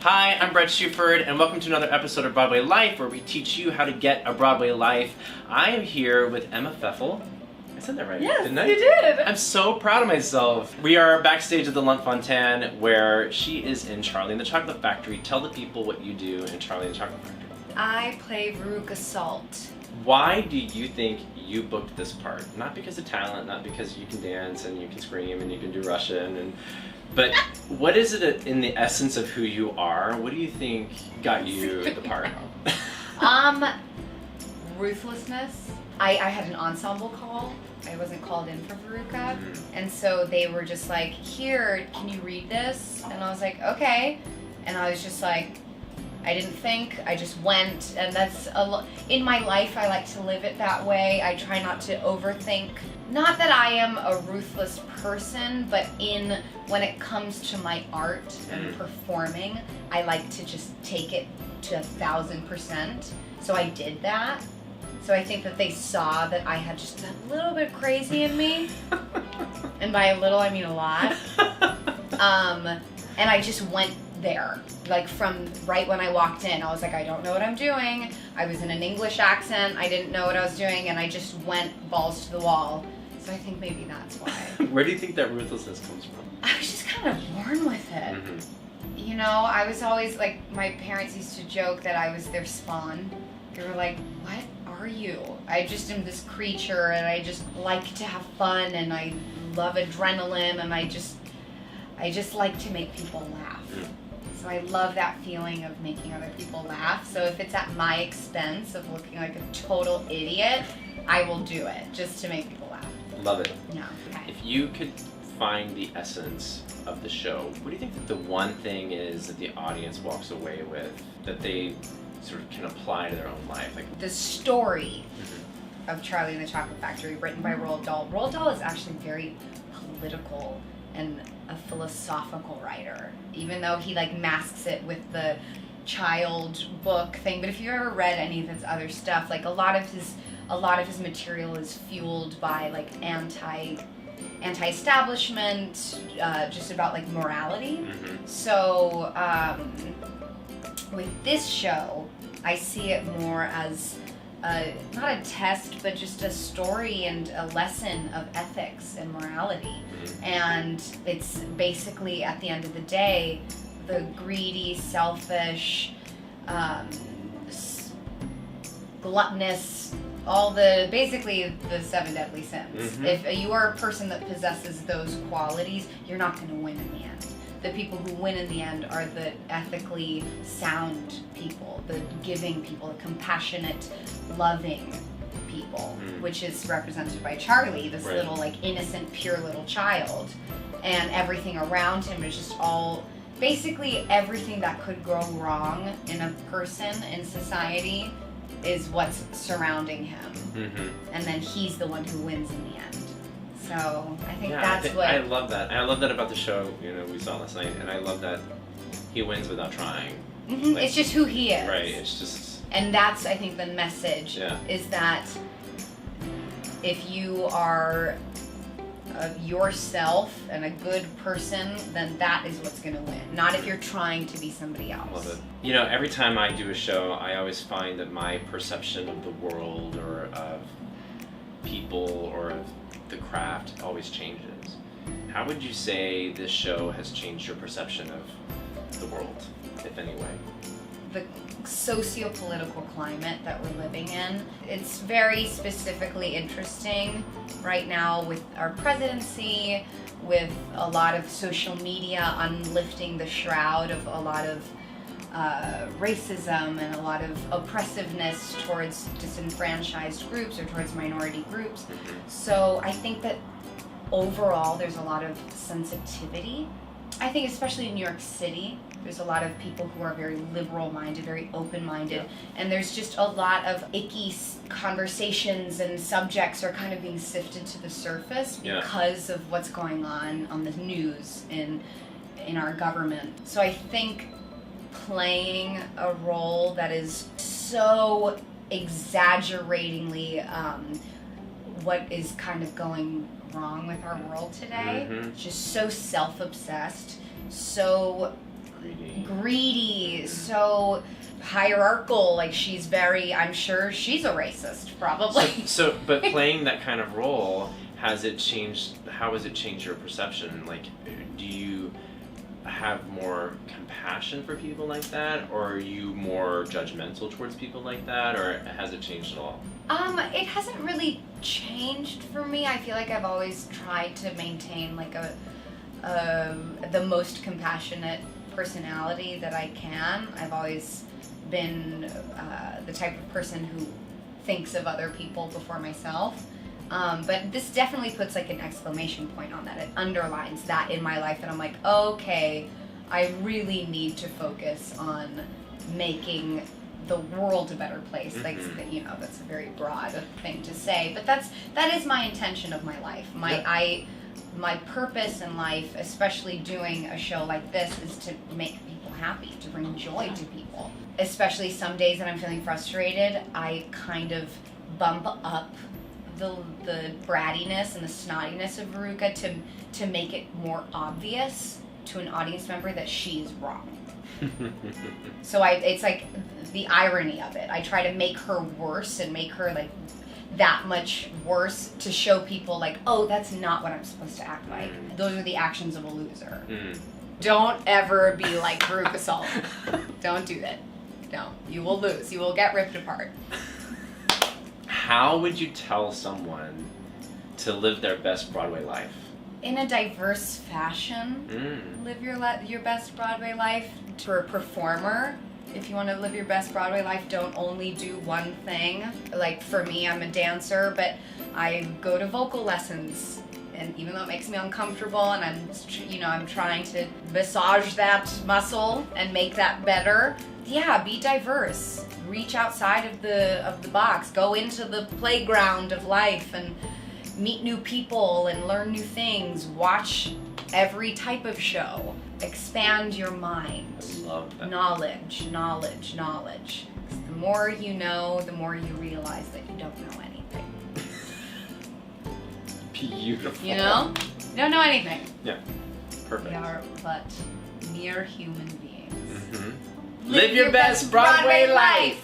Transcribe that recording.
Hi, I'm Bret Shuford, and welcome to another episode of Broadway Life, where we teach you how to get a Broadway life. I am here with Emma Pfaeffle. I said that right, didn't I? You did! I'm so proud of myself. We are backstage at the Lunt-Fontanne, where she is in Charlie and the Chocolate Factory. Tell the people what you do in Charlie and the Chocolate Factory. I play Veruca Salt. Why do you think you booked this part? Not because of talent, not because you can dance and you can scream and you can do Russian, but what is it in the essence of who you are? What do you think got you the part? Ruthlessness. I had an ensemble call. I wasn't called in for Veruca, and so they were just like, "Here, can you read this?" And I was like, "Okay," and I was just like, I didn't think, I just went, and that's in my life, I like to live it that way. I try not to overthink. Not that I am a ruthless person, but when it comes to my art and performing, I like to just take it to 1,000%. So I did that. So I think that they saw that I had just a little bit crazy in me. And by a little, I mean a lot. And I just went there. Like from right when I walked in, I was like, I don't know what I'm doing. I was in an English accent. I didn't know what I was doing, and I just went balls to the wall. So I think maybe that's why. Where do you think that ruthlessness comes from? I was just kind of born with it. You know, I was always like, my parents used to joke that I was their spawn. They were like, what are you? I just am this creature, and I just like to have fun, and I love adrenaline, and I just like to make people laugh. So I love that feeling of making other people laugh. So if it's at my expense of looking like a total idiot, I will do it just to make people laugh. Love it. Yeah. Okay. If you could find the essence of the show, what do you think that the one thing is that the audience walks away with that they sort of can apply to their own life? Like the story of Charlie and the Chocolate Factory, written by Roald Dahl. Roald Dahl is actually very political and a philosophical writer, even though he like masks it with the child book thing. But if you've ever read any of his other stuff, like a lot of his material is fueled by like anti-establishment, just about like morality. So with this show, I see it more as not a test, but just a story and a lesson of ethics and morality. And it's basically, at the end of the day, the greedy, selfish, gluttonous, basically the 7 deadly sins. If you are a person that possesses those qualities, you're not going to win in the end. The people who win in the end are the ethically sound people, the giving people, the compassionate, loving people, which is represented by Charlie, this little like innocent, pure little child. And everything around him is just basically everything that could go wrong in a person, in society, is what's surrounding him. And then he's the one who wins in the end. So I think I love that. And I love that about the show, we saw last night, and I love that he wins without trying. Like, it's just who he is. Right, it's just... And that's, I think, the message, is that if you are yourself and a good person, then that is what's going to win. Not if you're trying to be somebody else. Love it. Every time I do a show, I always find that my perception of the world or of people or of the craft always changes. How would you say this show has changed your perception of the world, if any way? The socio-political climate that we're living in, it's very specifically interesting right now with our presidency, with a lot of social media unlifting the shroud of a lot of racism and a lot of oppressiveness towards disenfranchised groups or towards minority groups. So I think that overall there's a lot of sensitivity. I think especially in New York City, there's a lot of people who are very liberal-minded, very open-minded, and there's just a lot of icky conversations and subjects are kind of being sifted to the surface because of what's going on the news in our government. So I think playing a role that is so exaggeratingly what is kind of going wrong with our world today, just so self-obsessed, so greedy, so hierarchical. Like she's very, I'm sure she's a racist, probably. But playing that kind of role, how has it changed your perception? Like, do you have more compassion for people like that, or are you more judgmental towards people like that, or has it changed at all? It hasn't really changed for me. I feel like I've always tried to maintain like the most compassionate personality that I can. I've always been the type of person who thinks of other people before myself. But this definitely puts like an exclamation point on that. It underlines that in my life, and I'm like, okay, I really need to focus on making the world a better place. Like, you know, that's a very broad thing to say, but that is my intention of my life. My purpose in life, especially doing a show like this, is to make people happy, to bring joy to people. Especially some days that I'm feeling frustrated, I kind of bump up the brattiness and the snottiness of Veruca to make it more obvious to an audience member that she's wrong. So it's like the irony of it. I try to make her worse and make her like that much worse to show people like, oh, that's not what I'm supposed to act like. Those are the actions of a loser. Don't ever be like Veruca Salt. Don't do that. Don't. You will lose. You will get ripped apart. How would you tell someone to live their best Broadway life? In a diverse fashion. Live your best Broadway life. For a performer, if you want to live your best Broadway life, don't only do one thing. Like for me, I'm a dancer, but I go to vocal lessons. And even though it makes me uncomfortable, and I'm trying to massage that muscle and make that better. Yeah, be diverse. Reach outside of the box. Go into the playground of life and meet new people and learn new things. Watch every type of show. Expand your mind. I love that. Knowledge. The more you know, the more you realize that you don't know anything. Beautiful. You know? You don't know anything. Yeah. Perfect. We are but mere human beings. Live your best Broadway life!